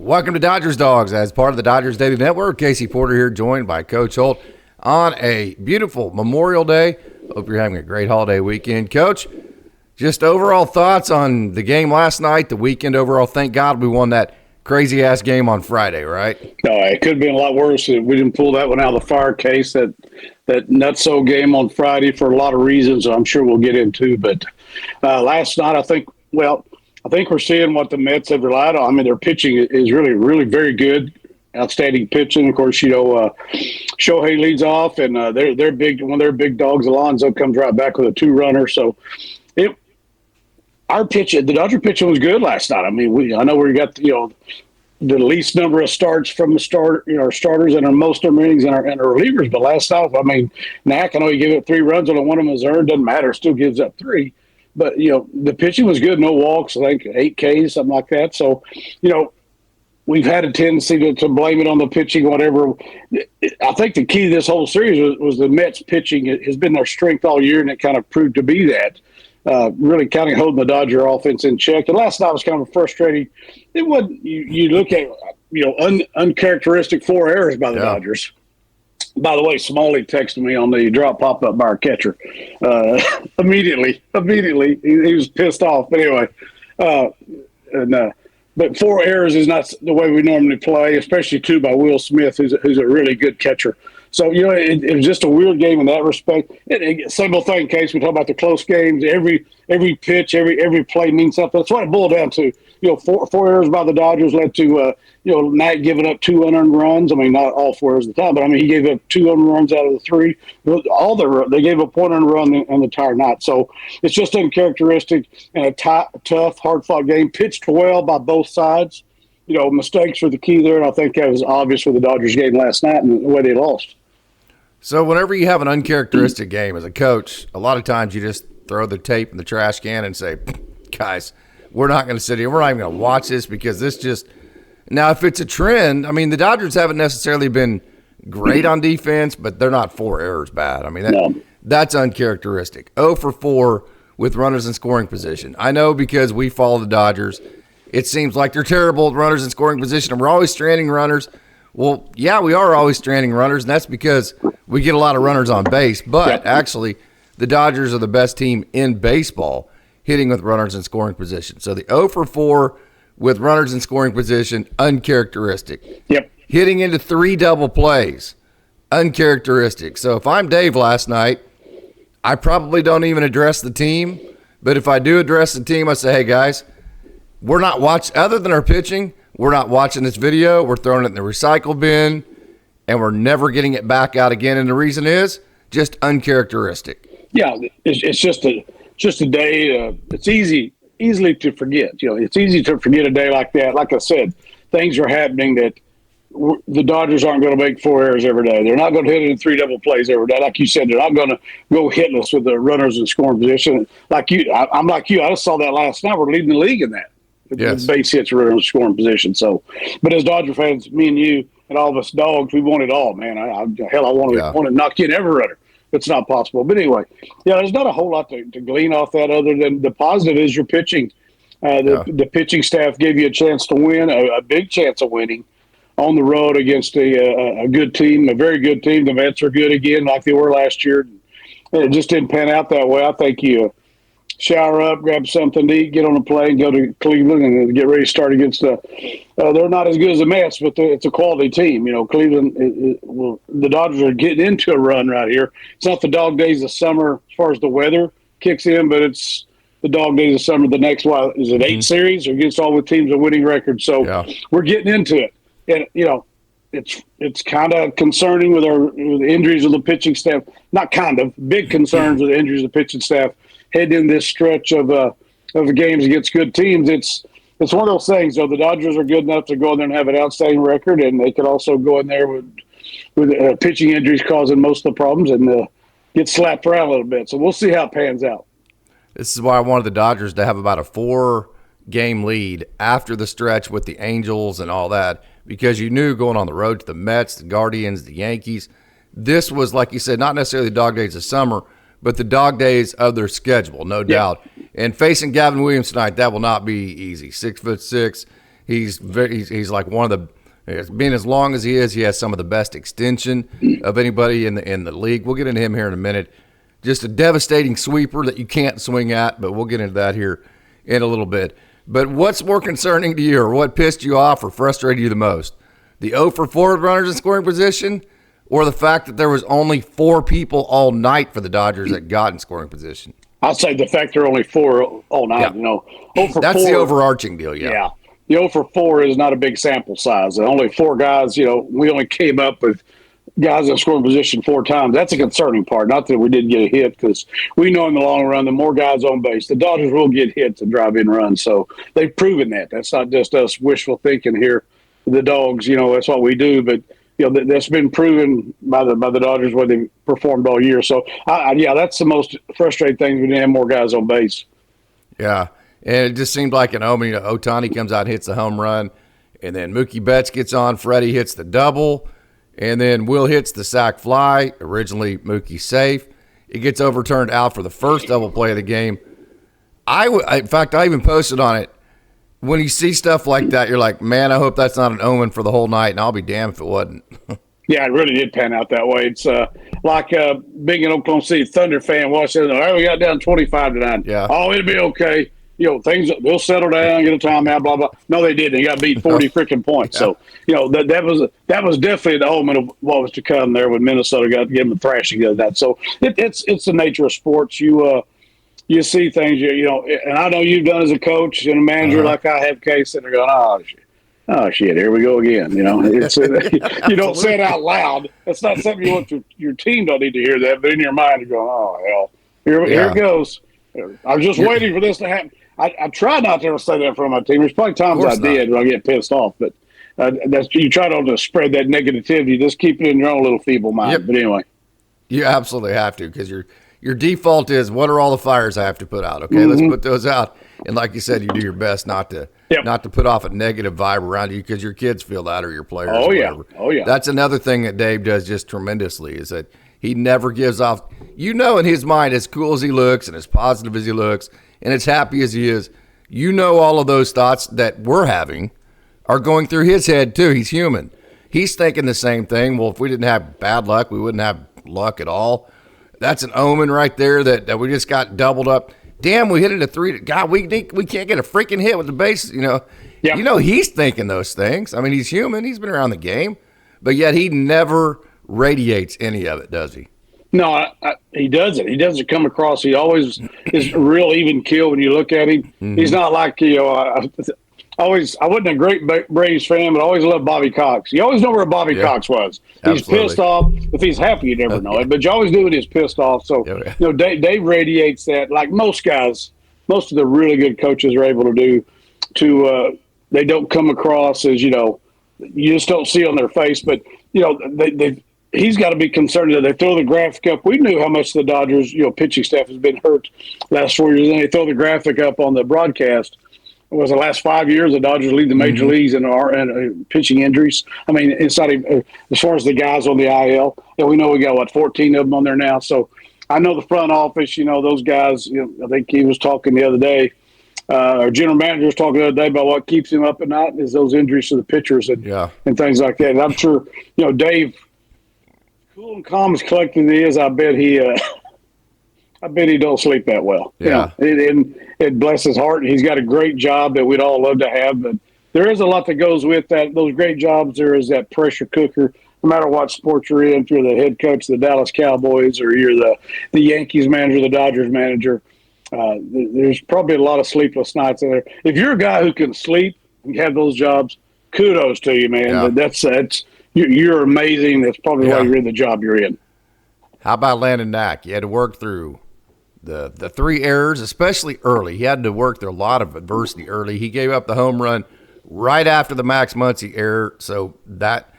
Welcome to Dodgers Dogs. As part of the Dodgers Daily Network, Casey Porter here, joined by Coach Holt on a beautiful Memorial Day. Hope you're having a great holiday weekend. Coach, just overall thoughts on the game last night, the weekend overall. Thank God we won that crazy-ass game on Friday, right? No, it could have been a lot worse if we didn't pull that one out of the fire case, that nutso game on Friday, for a lot of reasons I'm sure we'll get into. But last night, I think we're seeing what the Mets have relied on. I mean, their pitching is really, really very good. Outstanding pitching. Of course, Shohei leads off, and they're big. One of their big dogs, Alonso, comes right back with a two-runner. So the Dodger pitching was good last night. I mean, I know we got the least number of starts from our starters and our most number of innings and our relievers. But last night, I mean, Knack, I know he gave up 3 runs, only one of them was earned. Doesn't matter, still gives up 3. But, the pitching was good. No walks, I think 8 Ks, something like that. So, we've had a tendency to blame it on the pitching, whatever. I think the key to this whole series was the Mets pitching. It has been their strength all year, and it kind of proved to be that. Really kind of holding the Dodger offense in check. And last night was kind of frustrating. It wasn't, you look at, uncharacteristic 4 errors by the Dodgers. By the way, Smalley texted me on the drop pop-up by our catcher. Immediately. He was pissed off. But anyway, but 4 errors is not the way we normally play, especially 2 by Will Smith, who's a really good catcher. So, it was just a weird game in that respect. Same old thing in case we talk about the close games. Every pitch, every play means something. That's what it boiled down to. 4 errors by the Dodgers led to, Knack giving up 2 unearned runs. I mean, not all 4 errors at the time, but, I mean, he gave up 2 unearned runs out of the 3. They gave up 1 unearned run on the entire night. So it's just uncharacteristic and a tough, hard-fought game. Pitched well by both sides. Mistakes were the key there, and I think that was obvious with the Dodgers game last night and the way they lost. So whenever you have an uncharacteristic game as a coach, a lot of times you just throw the tape in the trash can and say, guys, we're not going to sit here. We're not even going to watch this because this just – now, if it's a trend, I mean, the Dodgers haven't necessarily been great on defense, but they're not 4 errors bad. I mean, that's uncharacteristic. 0 for 4 with runners in scoring position. I know because we follow the Dodgers, it seems like they're terrible with runners in scoring position, and we're always stranding runners. Well, yeah, we are always stranding runners, and that's because we get a lot of runners on base. But actually, the Dodgers are the best team in baseball hitting with runners in scoring position. So the 0 for 4 with runners in scoring position, uncharacteristic. Yep. Hitting into 3 double plays, uncharacteristic. So if I'm Dave last night, I probably don't even address the team. But if I do address the team, I say, hey, guys, we're not watching, other than our pitching, we're not watching this video. We're throwing it in the recycle bin, and we're never getting it back out again. And the reason is just uncharacteristic. Yeah, it's just a day. It's easily to forget. It's easy to forget a day like that. Like I said, things are happening that the Dodgers aren't going to make 4 errors every day. They're not going to hit it in 3 double plays every day. Like you said, they're not going to go hitless with the runners in scoring position. Like you, I'm like you. I just saw that last night. We're leading the league in that. Yes. Base hits are in scoring position. So, but as Dodger fans, me and you and all of us dogs, we want it all, man. I want to knock in every runner. It's not possible. But anyway, there's not a whole lot to glean off that other than the positive is your pitching. The pitching staff gave you a chance to win, a big chance of winning on the road against a good team, a very good team. The Mets are good again like they were last year. And it just didn't pan out that way. I think you shower up, grab something to eat, get on a plane, go to Cleveland, and get ready to start against they're not as good as the Mets, but it's a quality team. Cleveland, the Dodgers are getting into a run right here. It's not the dog days of summer as far as the weather kicks in, but it's the dog days of summer. The next, is it 8 series or against all the teams with winning records? So we're getting into it. And, it's kind of concerning with the injuries of the pitching staff. Not kind of, big concerns with the injuries of the pitching staff. Heading in this stretch of games against good teams, it's one of those things. The Dodgers are good enough to go in there and have an outstanding record, and they could also go in there with pitching injuries causing most of the problems and get slapped around a little bit. So we'll see how it pans out. This is why I wanted the Dodgers to have about a 4-game lead after the stretch with the Angels and all that, because you knew going on the road to the Mets, the Guardians, the Yankees, this was, like you said, not necessarily the dog days of summer, but the dog days of their schedule, no doubt. And facing Gavin Williams tonight, that will not be easy. 6'6", He's like one of the, being as long as he is, he has some of the best extension of anybody in the league. We'll get into him here in a minute. Just a devastating sweeper that you can't swing at, but we'll get into that here in a little bit. But what's more concerning to you, or what pissed you off or frustrated you the most? The 0 for 4 runners in scoring position, or the fact that there was only 4 people all night for the Dodgers that got in scoring position? I'd say the fact there are only 4 all night, Yeah. 0 for That's 4, the overarching deal, yeah. The 0 for 4 is not a big sample size. Only 4 guys, we only came up with guys in scoring position 4 times. That's a concerning part. Not that we didn't get a hit, because we know in the long run, the more guys on base, the Dodgers will get hits and drive in runs. So they've proven that. That's not just us wishful thinking here. The Dogs, that's what we do. But that's been proven by the Dodgers what they've performed all year. So that's the most frustrating thing. We didn't have more guys on base. Yeah, and it just seemed like an omen. Ohtani comes out and hits the home run, and then Mookie Betts gets on. Freddie hits the double. And then Will hits the sac fly. Originally, Mookie safe. It gets overturned out for the first double play of the game. In fact, I even posted on it. When you see stuff like that, you're like, man, I hope that's not an omen for the whole night, and I'll be damned if it wasn't. Yeah, it really did pan out that way. It's like being an Oklahoma City Thunder fan watching. We got down 25-9. Yeah. Oh, it'll be okay. Things they'll settle down, get a timeout, blah blah. No, they didn't. They got beat 40 freaking points. Yeah. So that was definitely the omen of what was to come there when Minnesota got to give them a thrashing of that. So it's the nature of sports. You see things, and I know you've done as a coach and a manager like I have, Case, and they're going, oh shit, here we go again. It's you don't say it out loud. That's not something you want your team don't need to hear that, but in your mind you're going, oh hell, here it goes. I was just waiting for this to happen. I try not to ever say that in front of my team. There's probably times I did when I get pissed off, but you try not to spread that negativity. Just keep it in your own little feeble mind. Yep. But anyway, you absolutely have to, because your default is, what are all the fires I have to put out? Okay, let's put those out. And like you said, you do your best not to put off a negative vibe around you, because your kids feel that, or your players. Oh yeah. That's another thing that Dave does just tremendously, is that he never gives off. In his mind, as cool as he looks and as positive as he looks and as happy as he is, all of those thoughts that we're having are going through his head too. He's human. He's thinking the same thing. Well, if we didn't have bad luck, we wouldn't have luck at all. That's an omen right there that we just got doubled up. Damn, we hit it a 3. God, we can't get a freaking hit with the bases. He's thinking those things. I mean, he's human. He's been around the game, but yet he never radiates any of it, does he? No, he doesn't. He doesn't come across. He always is a real even keel when you look at him. Mm-hmm. He's not like, I wasn't a great Braves fan, but I always loved Bobby Cox. You always know where Bobby Cox was. He's pissed off. If he's happy, you never know it. But you always knew when he's pissed off. So, Dave radiates that, like most guys, most of the really good coaches are able to do. They don't come across as, you just don't see on their face. But, he's got to be concerned that they throw the graphic up. We knew how much the Dodgers, pitching staff has been hurt last 4 years. And they throw the graphic up on the broadcast. It was the last 5 years the Dodgers lead the major leagues in pitching injuries. I mean, it's not even, as far as the guys on the IL. We know we got 14 of them on there now. So I know the front office. Those guys. I think he was talking the other day. Our general manager was talking the other day about what keeps him up at night is those injuries to the pitchers and things like that. And I'm sure Dave, cool and calm as collected he is. I bet he don't sleep that well. Yeah. It bless his heart. He's got a great job that we'd all love to have, but there is a lot that goes with that. Those great jobs, there is that pressure cooker. No matter what sport you're in, if you're the head coach of the Dallas Cowboys or you're the Yankees manager, the Dodgers manager, there's probably a lot of sleepless nights in there. If you're a guy who can sleep and have those jobs, kudos to you, man. Yeah. That's you're amazing. That's probably why you're in the job you're in. How about Landon Knack? You had to work through the 3 errors, especially early. He had to work through a lot of adversity early. He gave up the home run right after the Max Muncy error, so that,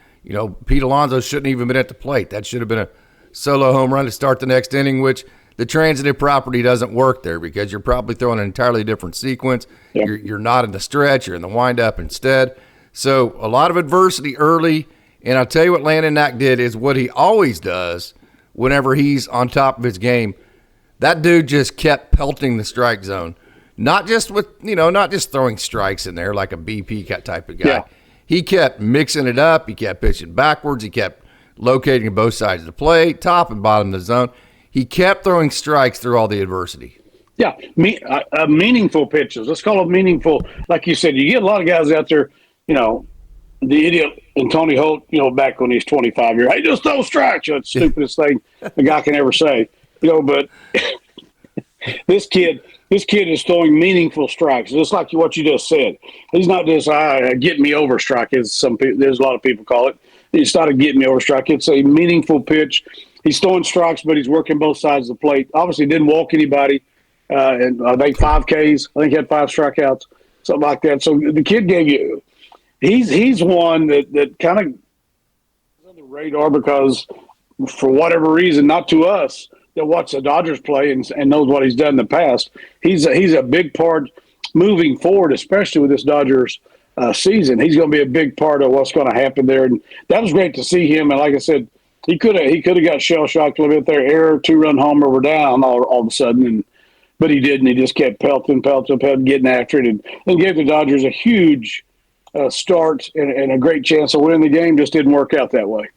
Pete Alonso shouldn't even been at the plate. That should have been a solo home run to start the next inning, which the transitive property doesn't work there because you're probably throwing an entirely different sequence. Yep. You're not in the stretch. You're in the windup instead. So a lot of adversity early, and I'll tell you what Landon Knack did is what he always does whenever he's on top of his game. That dude just kept pelting the strike zone. not just throwing strikes in there like a BP type of guy. Yeah. He kept mixing it up. He kept pitching backwards. He kept locating both sides of the plate, top and bottom of the zone. He kept throwing strikes through all the adversity. Yeah, meaningful pitches. Let's call them meaningful. Like you said, you get a lot of guys out there, the idiot and Tony Holt, back when he's 25 years, hey, just throw strikes. That's the stupidest thing a guy can ever say. But this kid is throwing meaningful strikes, just like what you just said. He's not just get me over strike, as there's a lot of people call it. It's not a get me over strike. It's a meaningful pitch. He's throwing strikes, but he's working both sides of the plate. Obviously, didn't walk anybody. And I think 5 Ks. I think he had 5 strikeouts, something like that. So the kid gave you. He's one that kind of is on the radar because, for whatever reason, not to us that watch the Dodgers play and knows what he's done in the past. He's a big part moving forward, especially with this Dodgers season. He's going to be a big part of what's going to happen there, and that was great to see him. And like I said, he could have got shell shocked a little bit there. Error, 2-run homer, we're down all of a sudden, but he didn't. He just kept pelting, getting after it, and gave the Dodgers a huge start and a great chance of winning the game. Just didn't work out that way.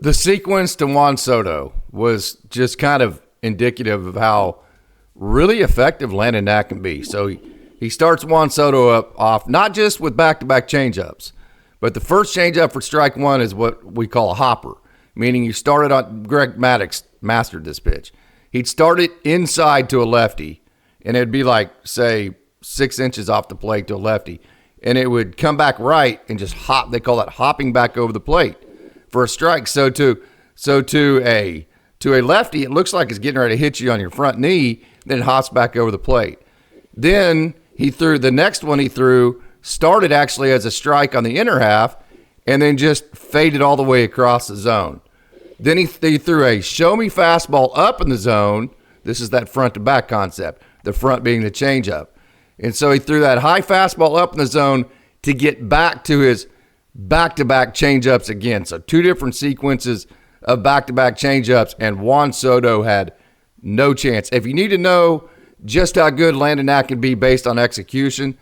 The sequence to Juan Soto was just kind of indicative of how really effective Landon Knack can be. So he starts Juan Soto off not just with back-to-back changeups, but the first changeup for strike one is what we call a hopper, meaning you started on – Greg Maddux mastered this pitch. He'd start it inside to a lefty, and it'd be like, say, 6 inches off the plate to a lefty, and it would come back right and just hop. They call that hopping back over the plate for a strike. So to a lefty, it looks like it's getting ready to hit you on your front knee, then it hops back over the plate. Then the next one he threw started actually as a strike on the inner half and then just faded all the way across the zone. Then he threw a show-me fastball up in the zone. This is that front-to-back concept, the front being the changeup. And so he threw that high fastball up in the zone to get back to his back-to-back changeups again. So 2 different sequences of back-to-back changeups, and Juan Soto had no chance. If you need to know just how good Landon Knack can be based on execution,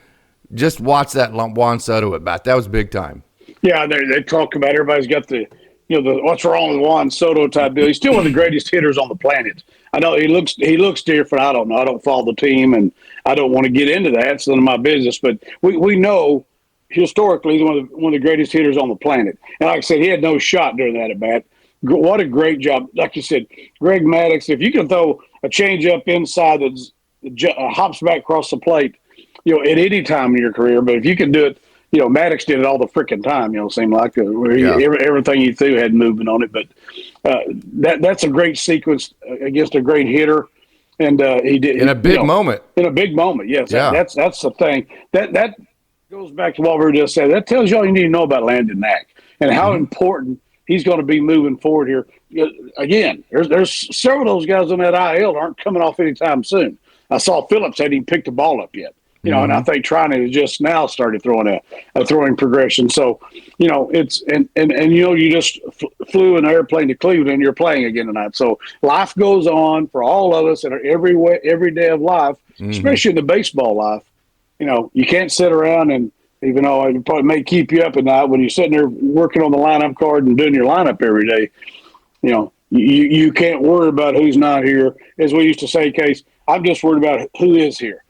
just watch that Juan Soto at bat. That was big time. Yeah, they talk about everybody's got the what's wrong with Juan Soto type deal. He's still one of the greatest hitters on the planet. I know he looks different. I don't know. I don't follow the team, and I don't want to get into that. It's none of my business. But we know historically he's one of the greatest hitters on the planet. And like I said, he had no shot during that at bat. What a great job. Like you said, Greg Maddux, if you can throw a changeup inside that hops back across the plate, at any time in your career, but if you can do it, Maddux did it all the freaking time, it seemed like everything he threw had movement on it. But that's a great sequence against a great hitter. And he did in a big moment. In a big moment, yes. Yeah. That's the thing. That goes back to what we were just saying. That tells you all you need to know about Landon Knack and how important he's going to be moving forward here. Again, there's several of those guys on that IL aren't coming off anytime soon. I saw Phillips hadn't even picked the ball up yet. And I think Trine has just now started throwing a throwing progression. So, it's and you just flew an airplane to Cleveland and you're playing again tonight. So life goes on for all of us and every day of life, especially in the baseball life. You can't sit around and even though it probably may keep you up at night when you're sitting there working on the lineup card and doing your lineup every day. You can't worry about who's not here. As we used to say, Case, I'm just worried about who is here.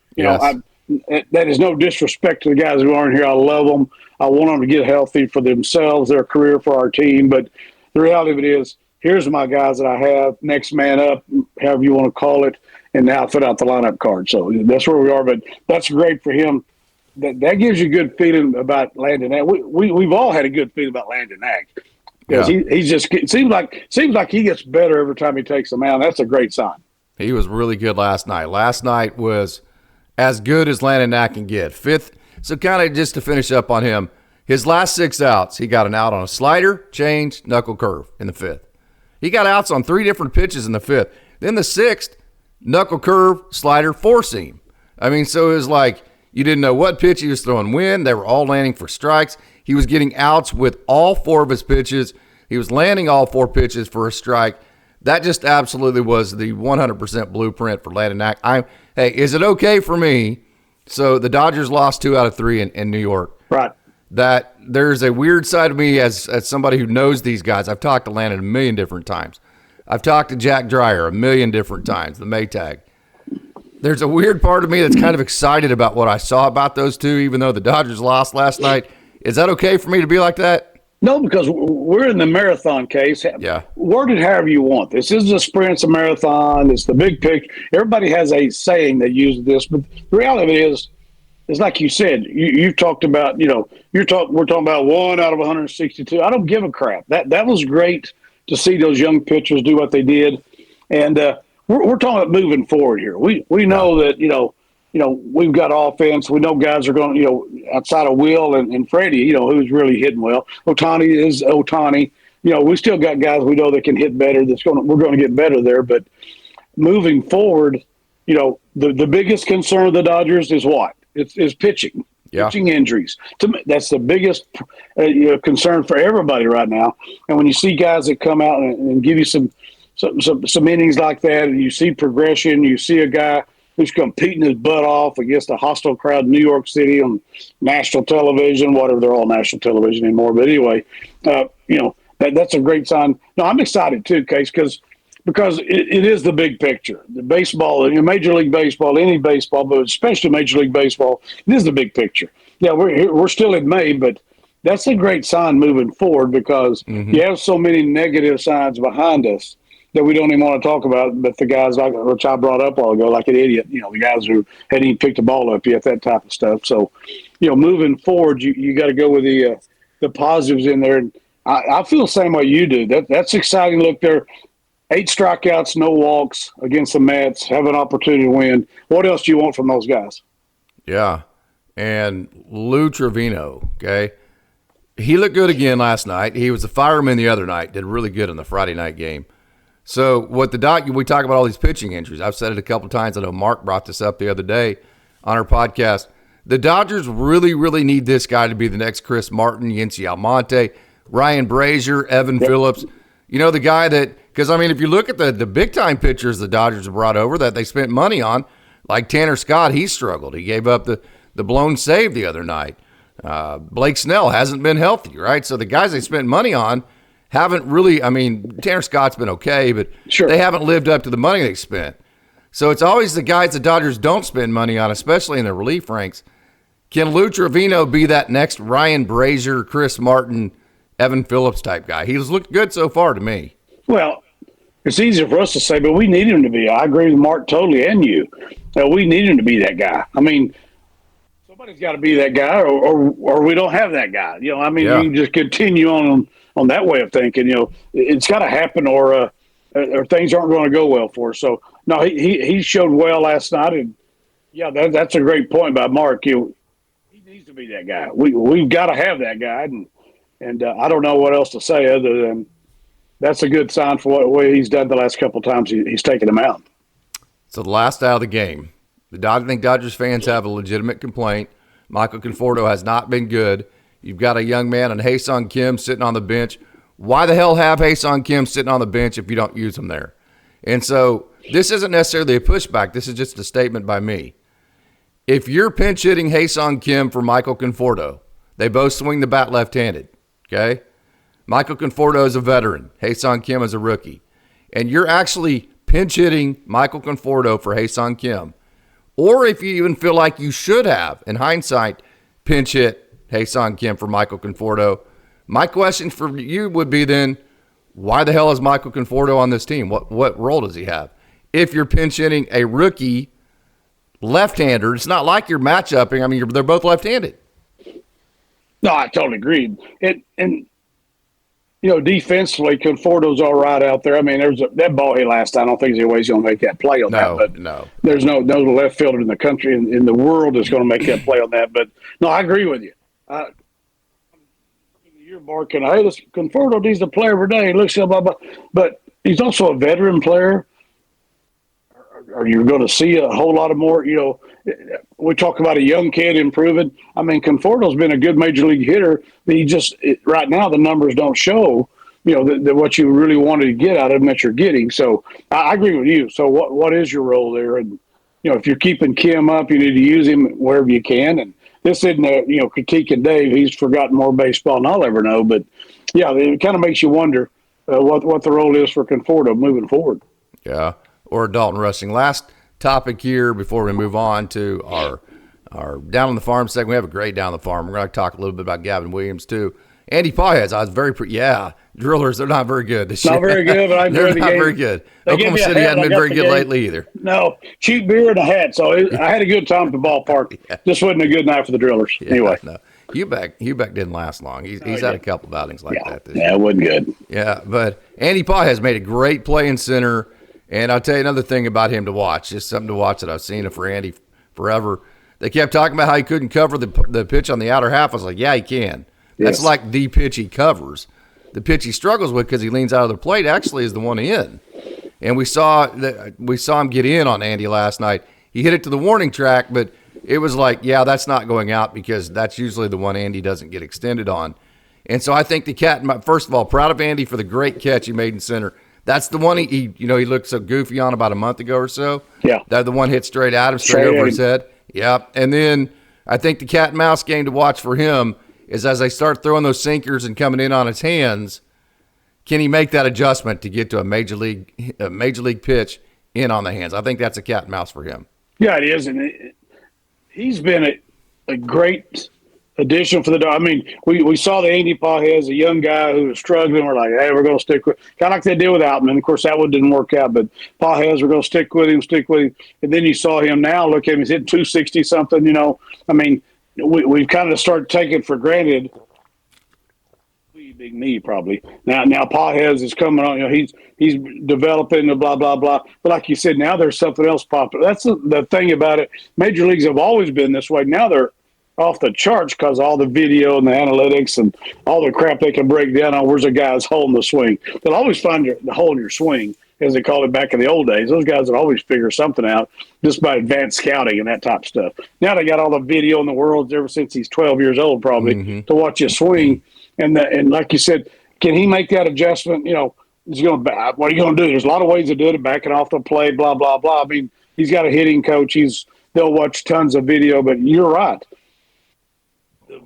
That is no disrespect to the guys who aren't here. I love them. I want them to get healthy for themselves, their career, for our team. But the reality of it is, here's my guys that I have, next man up, however you want to call it, and now fill out the lineup card. So that's where we are. But that's great for him. That gives you a good feeling about Landon Knack. We've all had a good feeling about Landon Knack. Because he's just – it seems like he gets better every time he takes the mound. That's a great sign. He was really good last night. Last night was – as good as Landon Knack can get. Fifth, so kind of just to finish up on him, his last 6 outs, he got an out on a slider, change, knuckle curve in the 5th. He got outs on 3 different pitches in the 5th. Then the 6th, knuckle curve, slider, 4-seam. I mean, so it was like you didn't know what pitch he was throwing when. They were all landing for strikes. He was getting outs with all 4 of his pitches. He was landing all 4 pitches for a strike. That just absolutely was the 100% blueprint for Landon Knack. Hey, is it okay for me? So the Dodgers lost 2 out of 3 in New York. Right. That there's a weird side of me as somebody who knows these guys. I've talked to Landon a million different times. I've talked to Jack Dreyer a million different times, the Maytag. There's a weird part of me that's kind of excited about what I saw about those two, even though the Dodgers lost last night. Is that okay for me to be like that? No, because we're in the marathon case. Yeah. Word it however you want. This isn't a sprint, it's a marathon. It's the big picture. Everybody has a saying that uses this, but the reality is like you said. You've talked about, we're talking about 1 out of 162. I don't give a crap. That was great to see those young pitchers do what they did, and we're talking about moving forward here. We know that we've got offense. We know guys are going, outside of Will and Freddie, who's really hitting well. Ohtani is Ohtani. We still got guys we know that can hit better. We're going to get better there. But moving forward, the biggest concern of the Dodgers is what? It's pitching. Yeah. Pitching injuries. To me, that's the biggest concern for everybody right now. And when you see guys that come out and give you some innings like that, and you see progression, you see a guy who's competing his butt off against a hostile crowd in New York City on national television, whatever, they're all national television anymore. But anyway, that's a great sign. No, I'm excited too, Case, because it is the big picture. The baseball, Major League Baseball, any baseball, but especially Major League Baseball, it is the big picture. Yeah, we're still in May, but that's a great sign moving forward because you have so many negative signs behind us that we don't even want to talk about, but the guys which I brought up a while ago, like an idiot, the guys who hadn't even picked the ball up yet, that type of stuff. So, moving forward, you got to go with the positives in there. And I feel the same way you do. That's exciting. Look, there 8 strikeouts, no walks against the Mets, have an opportunity to win. What else do you want from those guys? Yeah, and Lou Trevino, okay? He looked good again last night. He was a fireman the other night, did really good in the Friday night game. So what we talk about all these pitching injuries. I've said it a couple times. I know Mark brought this up the other day on our podcast. The Dodgers really, really need this guy to be the next Chris Martin, Yency Almonte, Ryan Brazier, Evan Phillips. The guy that – because, if you look at the big-time pitchers the Dodgers have brought over that they spent money on, like Tanner Scott, he struggled. He gave up the blown save the other night. Blake Snell hasn't been healthy, right? So the guys they spent money on – haven't really, Tanner Scott's been okay, but they haven't lived up to the money they spent. So it's always the guys the Dodgers don't spend money on, especially in the relief ranks. Can Lou Trevino be that next Ryan Brazier, Chris Martin, Evan Phillips type guy? He's looked good so far to me. Well, it's easier for us to say, but we need him to be. I agree with Mark totally and you. We need him to be that guy. Somebody's got to be that guy or we don't have that guy. You can just continue on that way of thinking, it's got to happen or things aren't going to go well for us. So, no, he showed well last night. And, that's a great point by Mark. He needs to be that guy. We've got to have that guy. And I don't know what else to say other than that's a good sign for what he's done the last couple of times he's taken him out. So the last out of the game, I think Dodgers fans have a legitimate complaint. Michael Conforto has not been good. You've got a young man in Ha-Seong Kim sitting on the bench. Why the hell have Ha-Seong Kim sitting on the bench if you don't use him there? And so this isn't necessarily a pushback. This is just a statement by me. If you're pinch hitting Ha-Seong Kim for Michael Conforto, they both swing the bat left-handed, okay? Michael Conforto is a veteran. Ha-Seong Kim is a rookie. And you're actually pinch hitting Michael Conforto for Ha-Seong Kim. Or if you even feel like you should have, in hindsight, pinch hit Ha-Seong Kim for Michael Conforto. My question for you would be then, why the hell is Michael Conforto on this team? What role does he have? If you're pinch hitting a rookie left-hander, it's not like you're matchupping. They're both left-handed. No, I totally agree. And defensively, Conforto's all right out there. There's that ball hit last time. I don't think there's always going to make that play on that. But no. There's no left fielder in the country, in the world that's going to make that play on that. But, no, I agree with you. You're barking, hey, this Conforto needs to play every day. He looks blah, blah, blah. But he's also a veteran player. Are you going to see a whole lot of more? We talk about a young kid improving. Conforto's been a good major league hitter. But right now the numbers don't show what you really wanted to get out of him that you're getting. So I agree with you. So what is your role there? And if you're keeping Kim up, you need to use him wherever you can. And this isn't critiquing Dave. He's forgotten more baseball than I'll ever know. But yeah, it kind of makes you wonder what the role is for Conforto moving forward. Yeah, or Dalton Rushing. Last topic here before we move on to our Down on the Farm segment. We have a great Down on the Farm. We're going to talk a little bit about Gavin Williams too. Andy Paez, I was very Drillers, they're not very good this year. Not very good, but I enjoy the game. They're not very good. Oklahoma City hasn't been very good lately either. No, cheap beer and a hat. So I had a good time at the ballpark. Yeah. Just wasn't a good night for the Drillers. Yeah, anyway. No. Hubeck didn't last long. He's had a couple of outings like that this year. Yeah, it wasn't good. Yeah, but Andy Paez has made a great play in center. And I'll tell you another thing about him to watch. Just something to watch that I've seen for Andy forever. They kept talking about how he couldn't cover the pitch on the outer half. I was like, yeah, he can. That's like the pitch he covers. The pitch he struggles with because he leans out of the plate actually is the one in. And we saw him get in on Andy last night. He hit it to the warning track, but it was like, yeah, that's not going out because that's usually the one Andy doesn't get extended on. And so I think first of all, proud of Andy for the great catch he made in center. That's the one he looked so goofy on about a month ago or so. Yeah. That the one hit straight at him, straight over his head. Yeah. And then I think the cat and mouse game to watch for him is as they start throwing those sinkers and coming in on his hands, can he make that adjustment to get to a major league pitch in on the hands? I think that's a cat and mouse for him. Yeah, it is. And he's been a great addition for the Dodgers. I mean, we saw the Andy Paez, a young guy who was struggling. We're like, hey, we're going to stick with – kind of like they did with Outman. Of course, that one didn't work out. But Paez, we're going to stick with him. And then you saw him now. Look at him. He's hitting 260-something, I mean, we've kind of started taking for granted – big knee probably. Now Paez is coming on. He's developing the blah blah blah. But like you said, now there's something else popping. That's the thing about it. Major leagues have always been this way. Now they're off the charts because all the video and the analytics and all the crap they can break down on where's a guy's hole in the swing. They'll always find the hole in your swing, as they called it back in the old days. Those guys would always figure something out just by advanced scouting and that type of stuff. Now they got all the video in the world ever since he's 12 years old probably to watch you swing. And like you said, can he make that adjustment? He's going to. What are you going to do? There's a lot of ways to do it. Backing off the play, blah blah blah. I mean, he's got a hitting coach. They'll watch tons of video. But you're right.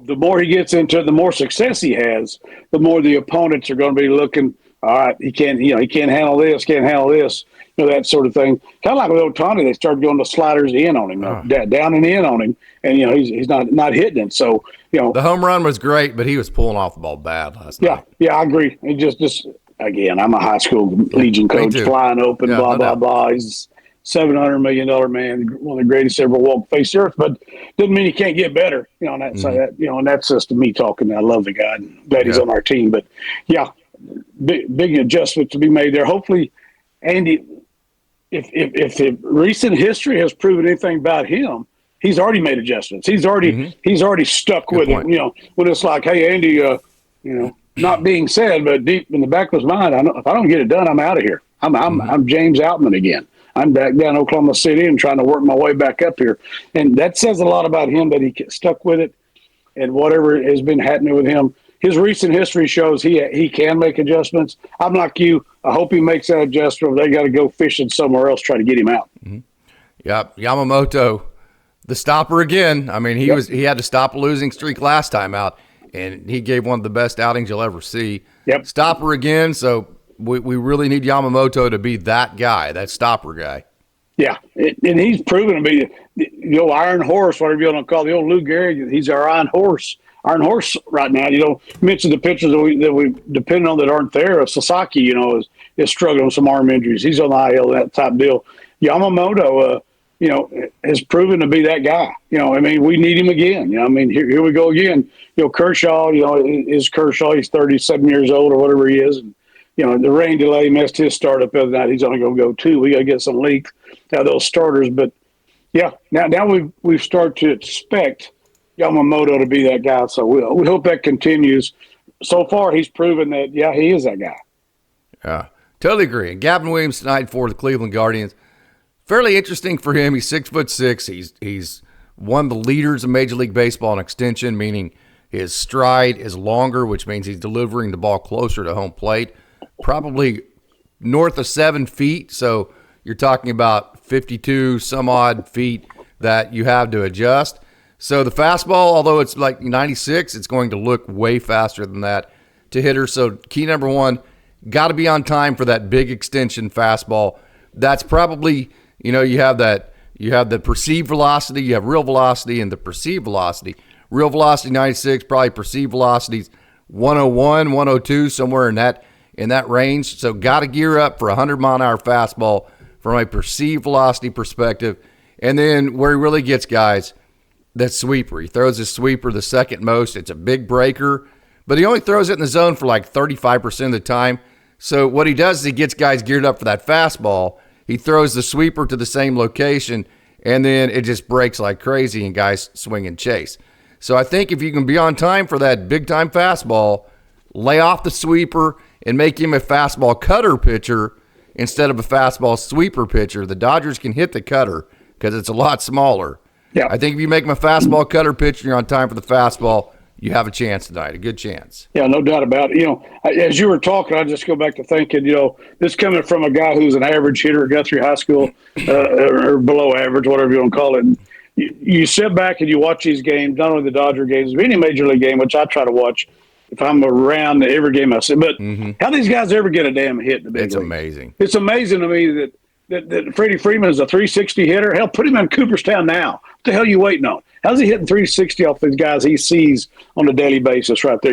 The more he gets into it, the more success he has, the more the opponents are going to be looking. All right, he can't handle this. Can't handle this. That sort of thing. Kind of like with Ohtani, they started going to sliders in on him, down and in on him, and he's not hitting it. So the home run was great, but he was pulling off the ball bad last night. Yeah, I agree. It just again, I'm a high school Legion coach, flying open, blah blah blah. He's $700 million man, one of the greatest ever walk face the earth. But doesn't mean he can't get better. On that side, and that's just me talking. I love the guy. And glad he's on our team. But yeah, big adjustment to be made there. Hopefully, Andy. If the recent history has proven anything about him, he's already made adjustments. He's already stuck with it. When it's like, hey, Andy, not being said, but deep in the back of his mind, if I don't get it done, I'm out of here. I'm James Outman again. I'm back down in Oklahoma City and trying to work my way back up here. And that says a lot about him that he stuck with it, and whatever has been happening with him. His recent history shows he can make adjustments. I'm like you. I hope he makes that adjustment. They got to go fishing somewhere else, try to get him out. Yeah, Yamamoto, the stopper again. I mean, he had to stop a losing streak last time out, and he gave one of the best outings you'll ever see. Yep. Stopper again, so we really need Yamamoto to be that guy, that stopper guy. Yeah, and he's proven to be the old Iron Horse, whatever you want to call the old Lou Gehrig. He's our Iron Horse right now. Mention the pitchers that we depend on that aren't there. Sasaki, is struggling with some arm injuries. He's on the IL, that type deal. Yamamoto, has proven to be that guy. We need him again. Here we go again. Kershaw, is Kershaw. He's 37 years old or whatever he is. And, the rain delay messed his startup the other night. He's only going to go 2. We got to get some leaks out of those starters. But, yeah, now we've started to expect Yamamoto to be that guy. So we hope that continues. So far, he's proven that, yeah, he is that guy. Yeah, totally agree. And Gavin Williams tonight for the Cleveland Guardians. Fairly interesting for him. He's 6'6". He's one of the leaders of Major League Baseball in extension, meaning His stride is longer, which means he's delivering the ball closer to home plate, probably north of 7 feet. So you're talking about 52 some odd feet that you have to adjust. So the fastball, although it's like 96, it's going to look way faster than that to hitters. So key number one, got to be on time for that big extension fastball. That's probably, you have the perceived velocity, you have real velocity and the perceived velocity. Real velocity 96, probably perceived velocities 101, 102, somewhere in that range. So got to gear up for a 100-mile-an-hour fastball from a perceived velocity perspective. And then where he really gets guys, that sweeper. He throws his sweeper the second most. It's a big breaker, but he only throws it in the zone for like 35% of the time. So what he does is he gets guys geared up for that fastball. He throws the sweeper to the same location, and then it just breaks like crazy, and guys swing and chase. So I think if you can be on time for that big-time fastball, lay off the sweeper and make him a fastball cutter pitcher instead of a fastball sweeper pitcher, the Dodgers can hit the cutter because it's a lot smaller. Yeah. I think if you make him a fastball cutter pitcher and you're on time for the fastball, you have a chance tonight, a good chance. Yeah, no doubt about it. As you were talking, I just go back to thinking, this coming from a guy who's an average hitter at Guthrie High School or below average, whatever you want to call it. And you sit back and you watch these games, not only the Dodger games, but any major league game, which I try to watch if I'm around every game I see. But how these guys ever get a damn hit in the big league? It's amazing. It's amazing to me that Freddie Freeman is a 360 hitter. Hell, put him in Cooperstown now. What the hell are you waiting on? How's he hitting 360 off these guys he sees on a daily basis right there?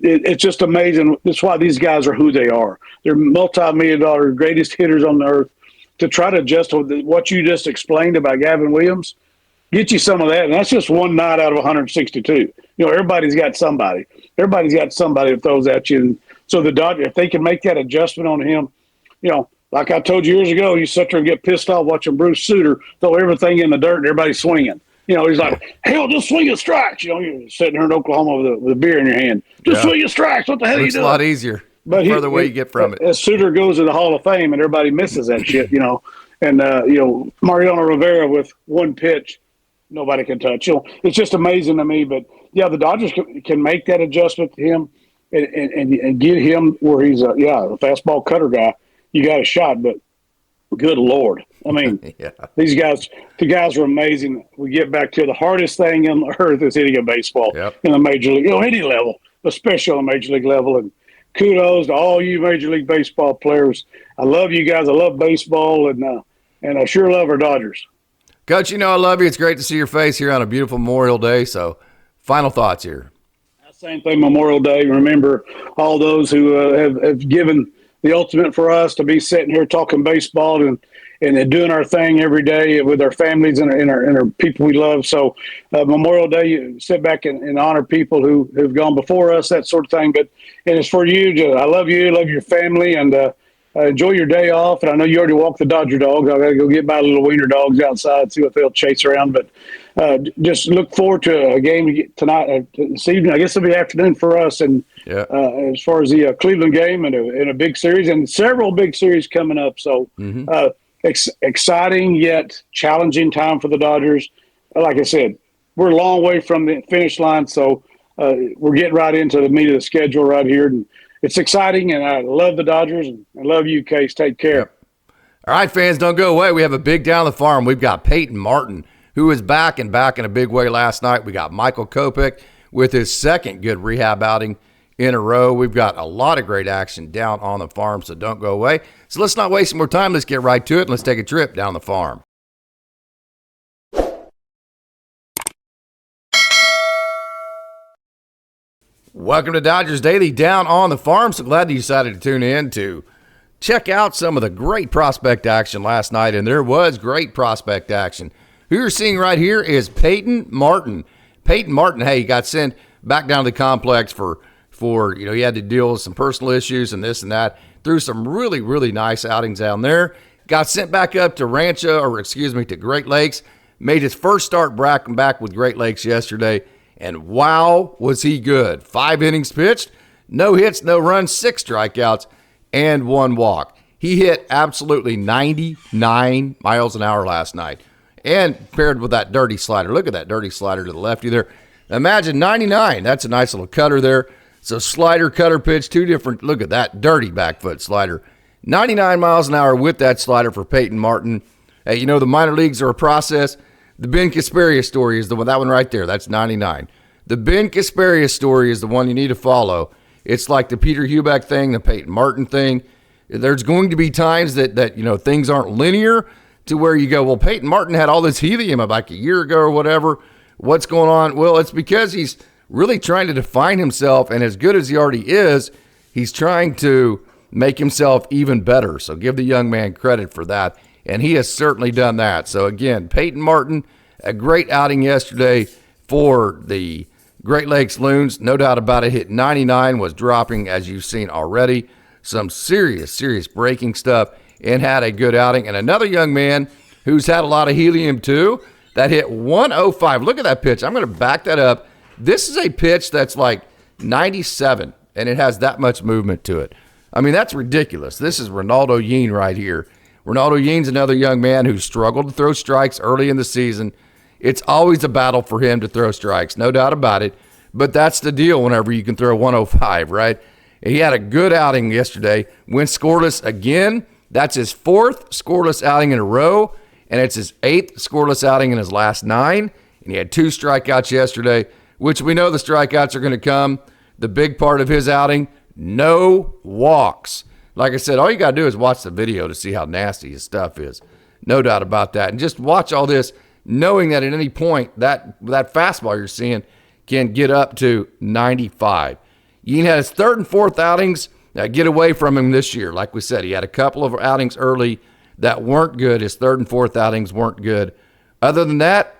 It's just amazing. That's why these guys are who they are. They're multi-million-dollar greatest hitters on the earth. To try to adjust what you just explained about Gavin Williams, get you some of that. And that's just one night out of 162. Everybody's got somebody. Everybody's got somebody that throws at you. And so the Dodgers, if they can make that adjustment on him, like I told you years ago, you sit there and get pissed off watching Bruce Sutter throw everything in the dirt and everybody's swinging. He's like, hell, just swing at strikes. You're sitting here in Oklahoma with a beer in your hand. Just swing at strikes. What the hell are you doing? It's a lot easier. But the further away you get from it. As Sutter goes to the Hall of Fame and everybody misses that shit, And, Mariano Rivera with one pitch, nobody can touch. It's just amazing to me. But, yeah, the Dodgers can make that adjustment to him and get him where he's a fastball cutter guy. You got a shot, but good Lord. I mean, the guys are amazing. We get back to the hardest thing on the earth is hitting a baseball in the major league, any level, especially on the major league level. And kudos to all you Major League Baseball players. I love you guys. I love baseball, and I sure love our Dodgers. Coach, I love you. It's great to see your face here on a beautiful Memorial Day. So, final thoughts here. Same thing, Memorial Day. Remember all those who have given the ultimate for us to be sitting here talking baseball and doing our thing every day with our families and our people we love. So Memorial Day, you sit back and honor people who have gone before us, that sort of thing. But it's for you. I love you, love your family, and enjoy your day off. And I know you already walked the Dodger dogs. I got to go get my little wiener dogs outside, see what they'll chase around. But just look forward to a game tonight, this evening. I guess it'll be afternoon for us. And as far as the Cleveland game and a big series and several big series coming up. So exciting yet challenging time for the Dodgers. Like I said, we're a long way from the finish line. So we're getting right into the meat of the schedule right here. And it's exciting, and I love the Dodgers, and I love you, Case. Take care. Yep. All right, fans, don't go away. We have a big down the farm. We've got Peyton Martin, who is back in a big way last night. We got Michael Kopech with his second good rehab outing in a row. We've got a lot of great action down on the farm, so don't go away. So let's not waste more time. Let's get right to it, and let's take a trip down the farm. Welcome to Dodgers Daily down on the farm. So glad you decided to tune in to check out some of the great prospect action last night, and there was great prospect action. Who you're seeing right here is Peyton Martin. Peyton Martin, hey, he got sent back down to the complex for he had to deal with some personal issues and this and that. Threw some really, really nice outings down there. Got sent back up to to Great Lakes. Made his first start back with Great Lakes yesterday. And wow, was he good. 5 innings pitched, no hits, no runs, 6 strikeouts, and 1 walk. He hit absolutely 99 miles an hour last night. And paired with that dirty slider. Look at that dirty slider to the lefty there. Imagine 99. That's a nice little cutter there. So slider, cutter pitch, two different. Look at that dirty back foot slider. 99 miles an hour with that slider for Peyton Martin. Hey, you know the minor leagues are a process. The Ben Kasparius story is the one, that one right there. That's 99. The Ben Kasparius story is the one you need to follow. It's like the Peter Hubeck thing, the Peyton Martin thing. There's going to be times that things aren't linear to where you go, well, Peyton Martin had all this helium like a year ago or whatever. What's going on? Well, it's because he's really trying to define himself, and as good as he already is, he's trying to make himself even better. So give the young man credit for that, and he has certainly done that. So again, Peyton Martin, a great outing yesterday for the Great Lakes Loons. No doubt about it. Hit 99, was dropping, as you've seen already. Some serious breaking stuff, and had a good outing. And another young man who's had a lot of helium too, that hit 105. Look at that pitch. I'm going to back that up. This is a pitch that's like 97, and it has that much movement to it. I mean, that's ridiculous. This is Ronaldo Yeen right here. Ronaldo Yeen's another young man who struggled to throw strikes early in the season. It's always a battle for him to throw strikes, no doubt about it. But that's the deal whenever you can throw 105, right? He had a good outing yesterday. Went scoreless again. That's his fourth scoreless outing in a row, and it's his eighth scoreless outing in his last 9. And he had 2 strikeouts yesterday, which we know the strikeouts are going to come. The big part of his outing, no walks. Like I said, all you got to do is watch the video to see how nasty his stuff is. No doubt about that. And just watch all this, knowing that at any point that fastball you're seeing can get up to 95. Yeen had his third and fourth outings get away from him this year. Like we said, he had a couple of outings early that weren't good. His third and fourth outings weren't good. Other than that,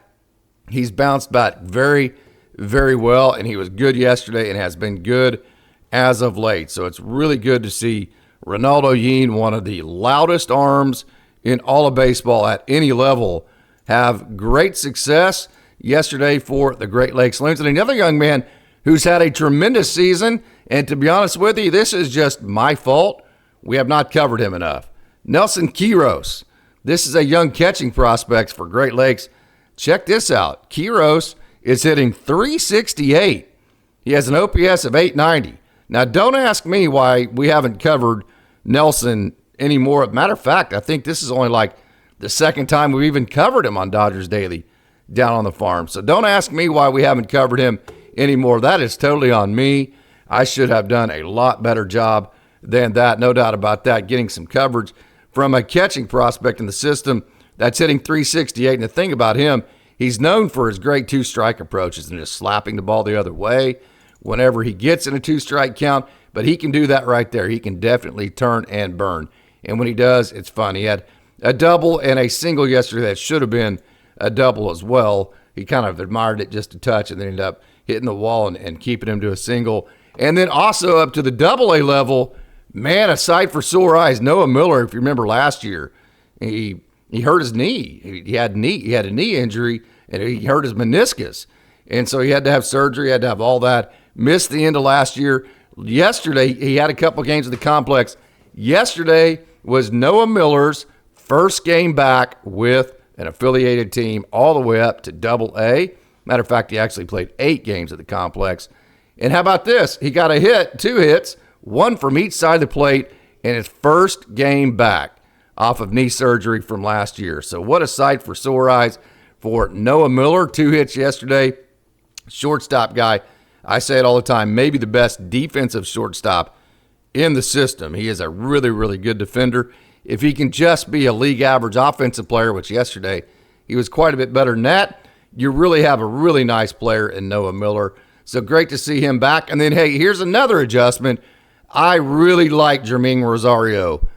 he's bounced back very, very well, and he was good yesterday and has been good as of late. So it's really good to see Ronaldo Yeen, one of the loudest arms in all of baseball at any level, have great success yesterday for the Great Lakes Loons. And another young man who's had a tremendous season, and to be honest with you, this is just my fault. We have not covered him enough. Nelson Quiros. This is a young catching prospect for Great Lakes. Check this out. Quiros is hitting .368. He has an OPS of .890. Now, don't ask me why we haven't covered Nelson anymore. Matter of fact, I think this is only like the second time we've even covered him on Dodgers Daily down on the farm. So don't ask me why we haven't covered him anymore. That is totally on me. I should have done a lot better job than that. No doubt about that. Getting some coverage from a catching prospect in the system that's hitting .368. And the thing about him, he's known for his great 2-strike approaches and just slapping the ball the other way whenever he gets in a 2-strike count. But he can do that right there. He can definitely turn and burn. And when he does, it's fun. He had a double and a single yesterday that should have been a double as well. He kind of admired it just a touch and then ended up hitting the wall and keeping him to a single. And then also up to the Double-A level, man, a sight for sore eyes. Noah Miller, if you remember last year, he hurt his knee. He had a knee injury, and he hurt his meniscus. And so he had to have surgery, had to have all that. Missed the end of last year. Yesterday, he had a couple games at the complex. Yesterday was Noah Miller's first game back with an affiliated team all the way up to Double-A. Matter of fact, he actually played 8 games at the complex. And how about this? He got a hit, 2 hits, 1 from each side of the plate in his first game back off of knee surgery from last year. So what a sight for sore eyes for Noah Miller. 2 hits yesterday. Shortstop guy. I say it all the time, maybe the best defensive shortstop in the system. He is a really, really good defender. If he can just be a league average offensive player, which yesterday he was quite a bit better than that, you really have a really nice player in Noah Miller. So great to see him back. And then, hey, here's another adjustment. I really like Jermaine Rosario.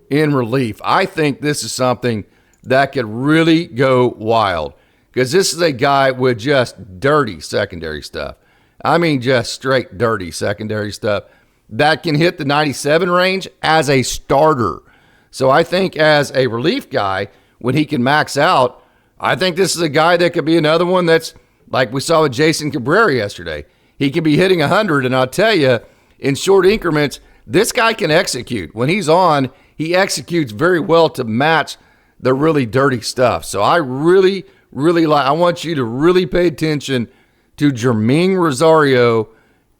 In relief. I think this is something that could really go wild because this is a guy with just dirty secondary stuff. I mean, just straight dirty secondary stuff that can hit the 97 range as a starter. So I think as a relief guy, when he can max out, I think this is a guy that could be another one that's like we saw with Jason Cabrera yesterday. He can be hitting 100, and I'll tell you, in short increments, this guy can execute. When he's on, he executes very well to match the really dirty stuff. So I really, I want you to really pay attention to Jermaine Rosario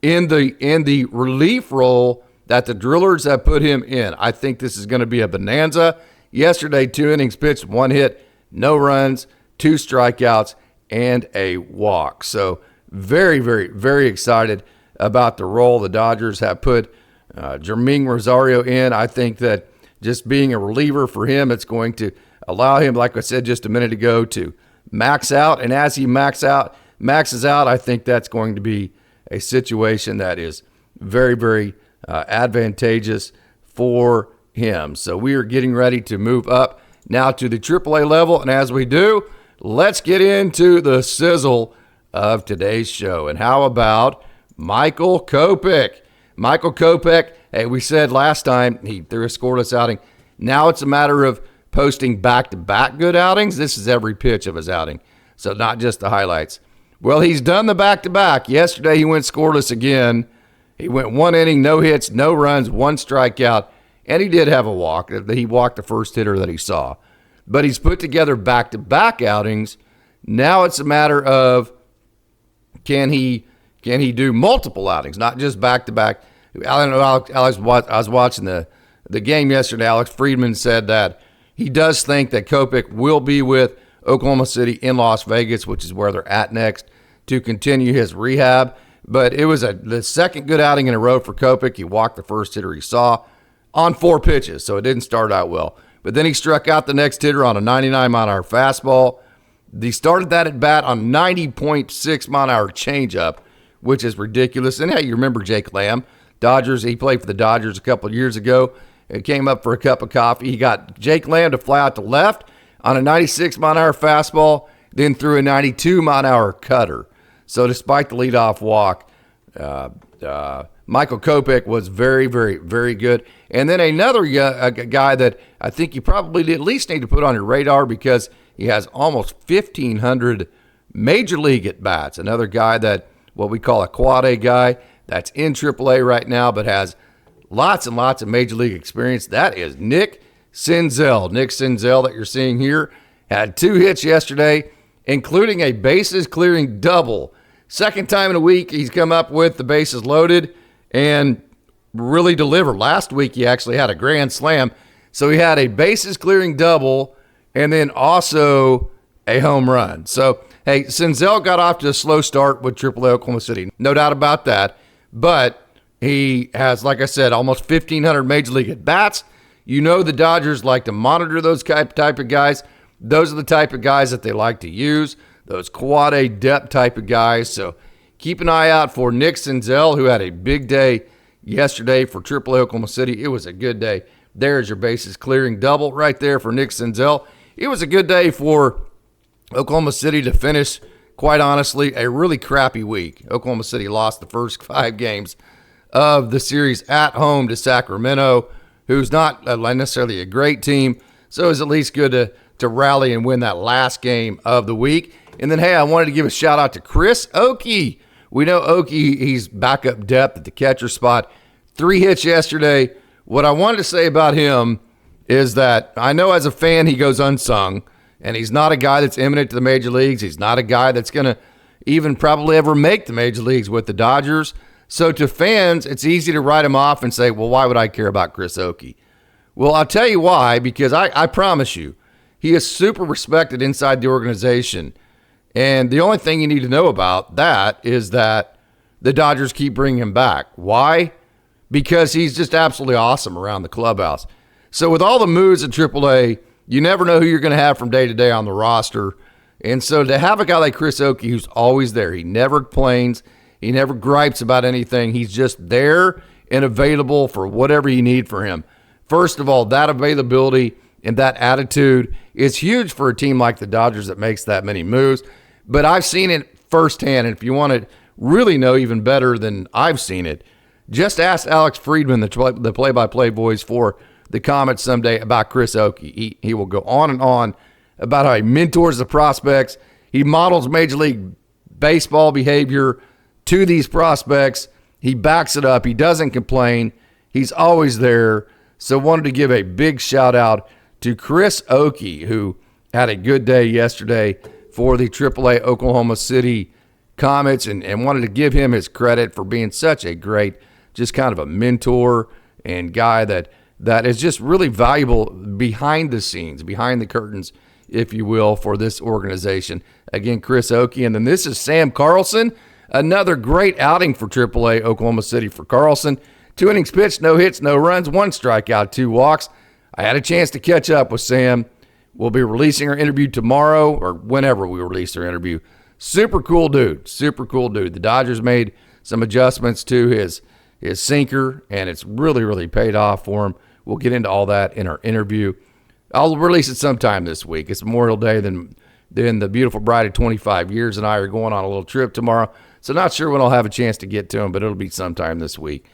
in the relief role that the Drillers have put him in. I think this is going to be a bonanza. Yesterday, 2 innings pitched, 1 hit, no runs, 2 strikeouts, and a walk. So very, very, very excited about the role the Dodgers have put Jermaine Rosario in. I think that just being a reliever for him, it's going to allow him, like I said just a minute ago, to max out. And as he maxes out, I think that's going to be a situation that is very, very advantageous for him. So we are getting ready to move up now to the AAA level. And as we do, let's get into the sizzle of today's show. And how about Michael Kopech? Michael Kopech, hey, we said last time he threw a scoreless outing. Now it's a matter of posting back-to-back good outings. This is every pitch of his outing, so not just the highlights. Well, he's done the back-to-back. Yesterday he went scoreless again. He went 1 inning, no hits, no runs, 1 strikeout, and he did have a walk. He walked the first hitter that he saw. But he's put together back-to-back outings. Now it's a matter of can he do multiple outings, not just back-to-back. I don't know, Alex, I was watching the game yesterday. Alex Friedman said that he does think that Kopech will be with Oklahoma City in Las Vegas, which is where they're at next, to continue his rehab. But it was the second good outing in a row for Kopech. He walked the first hitter he saw on 4 pitches, so it didn't start out well. But then he struck out the next hitter on a 99-mile-an-hour fastball. He started that at bat on 90.6-mile-an-hour changeup, which is ridiculous. And hey, you remember Jake Lamb, Dodgers. He played for the Dodgers a couple of years ago. He came up for a cup of coffee. He got Jake Lamb to fly out to left on a 96-mile-an-hour fastball, then threw a 92-mile-an-hour cutter. So despite the leadoff walk, Michael Kopech was very, very, very good. And then another guy that I think you probably at least need to put on your radar because he has almost 1,500 major league at-bats. Another guy that what we call a quad A guy that's in AAA right now but has lots and lots of major league experience. That is Nick Senzel. Nick Senzel that you're seeing here had 2 hits yesterday, including a bases-clearing double. Second time in a week he's come up with the bases loaded and really delivered. Last week he actually had a grand slam. So he had a bases-clearing double and then also a home run. So, hey, Senzel got off to a slow start with AAA Oklahoma City. No doubt about that. But he has, like I said, almost 1,500 major league at-bats. You know the Dodgers like to monitor those type of guys. Those are the type of guys that they like to use, those quad A depth type of guys. So keep an eye out for Nick Senzel, who had a big day yesterday for AAA Oklahoma City. It was a good day. There's your bases clearing double right there for Nick Senzel. It was a good day for Oklahoma City to finish, quite honestly, a really crappy week. Oklahoma City lost the first 5 games of the series at home to Sacramento, who's not necessarily a great team. So it was at least good to rally and win that last game of the week. And then, hey, I wanted to give a shout out to Chris Oakey. We know Oakey, he's backup depth at the catcher spot. 3 hits yesterday. What I wanted to say about him is that I know as a fan he goes unsung, and he's not a guy that's imminent to the major leagues. He's not a guy that's going to even probably ever make the major leagues with the Dodgers. So to fans, it's easy to write him off and say, well, why would I care about Chris Oakey? Well, I'll tell you why, because I promise you, he is super respected inside the organization. And the only thing you need to know about that is that the Dodgers keep bringing him back. Why? Because he's just absolutely awesome around the clubhouse. So with all the moves at AAA, you never know who you're going to have from day to day on the roster. And so to have a guy like Chris Oakey who's always there, he never complains, he never gripes about anything. He's just there and available for whatever you need for him. First of all, that availability and that attitude is huge for a team like the Dodgers that makes that many moves. But I've seen it firsthand, and if you want to really know even better than I've seen it, just ask Alex Friedman, the play-by-play voice for the Comets someday, about Chris Oakey. He will go on and on about how he mentors the prospects. He models Major League Baseball behavior to these prospects. He backs it up. He doesn't complain. He's always there. So wanted to give a big shout out to Chris Oakey, who had a good day yesterday for the AAA Oklahoma City Comets, and wanted to give him his credit for being such a great, just kind of a mentor and guy that is just really valuable behind the scenes, behind the curtains, if you will, for this organization. Again, Chris Oakey. And then this is Sam Carlson. Another great outing for AAA Oklahoma City for Carlson. 2 innings pitched, no hits, no runs, 1 strikeout, 2 walks. I had a chance to catch up with Sam. We'll be releasing our interview tomorrow, or whenever we release our interview. Super cool dude. Super cool dude. The Dodgers made some adjustments to his sinker, and it's really, really paid off for him. We'll get into all that in our interview. I'll release it sometime this week. It's Memorial Day. Then the beautiful bride of 25 years and I are going on a little trip tomorrow. So not sure when I'll have a chance to get to him, but it'll be sometime this week.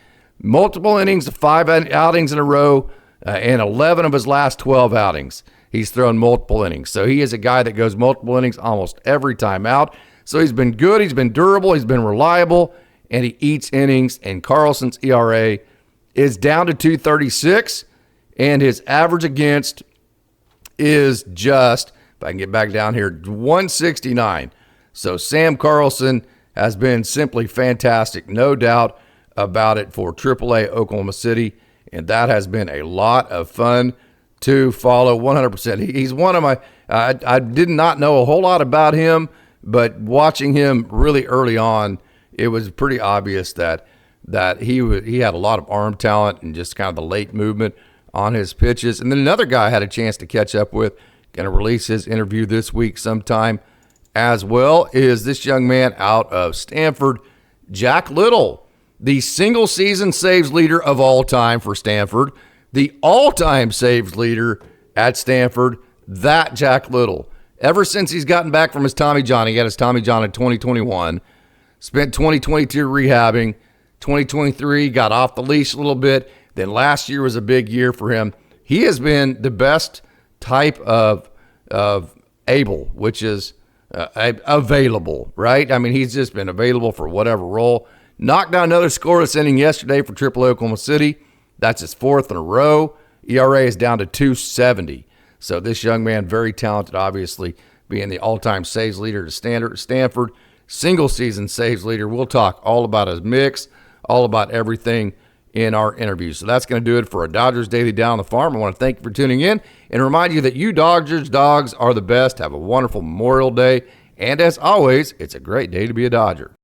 Multiple innings, 5 outings in a row, and 11 of his last 12 outings. He's thrown multiple innings. So he is a guy that goes multiple innings almost every time out. So he's been good, he's been durable, he's been reliable, and he eats innings. And Carlson's ERA is down to 2.36, and his average against is just, if I can get back down here, 169. So Sam Carlson has been simply fantastic, no doubt about it, for AAA Oklahoma City, and that has been a lot of fun to follow 100%. He's one of my, I did not know a whole lot about him, but watching him really early on, it was pretty obvious that he had a lot of arm talent and just kind of the late movement on his pitches. And then another guy I had a chance to catch up with, going to release his interview this week sometime as well, is this young man out of Stanford, Jack Little, the single season saves leader of all time for Stanford. The all-time saves leader at Stanford, that Jack Little. Ever since he's gotten back from his Tommy John, he had his Tommy John in 2021, spent 2022 rehabbing, 2023 got off the leash a little bit, then last year was a big year for him. He has been the best type of able, which is available, right? I mean, he's just been available for whatever role. Knocked down another scoreless inning yesterday for AAA Oklahoma City. That's his 4th in a row. ERA is down to 2.70. So this young man, very talented, obviously, being the all-time saves leader to Stanford, single-season saves leader. We'll talk all about his mix, all about everything in our interview. So that's going to do it for a Dodgers Daily Down on the Farm. I want to thank you for tuning in and remind you that you Dodgers dogs are the best. Have a wonderful Memorial Day. And as always, it's a great day to be a Dodger.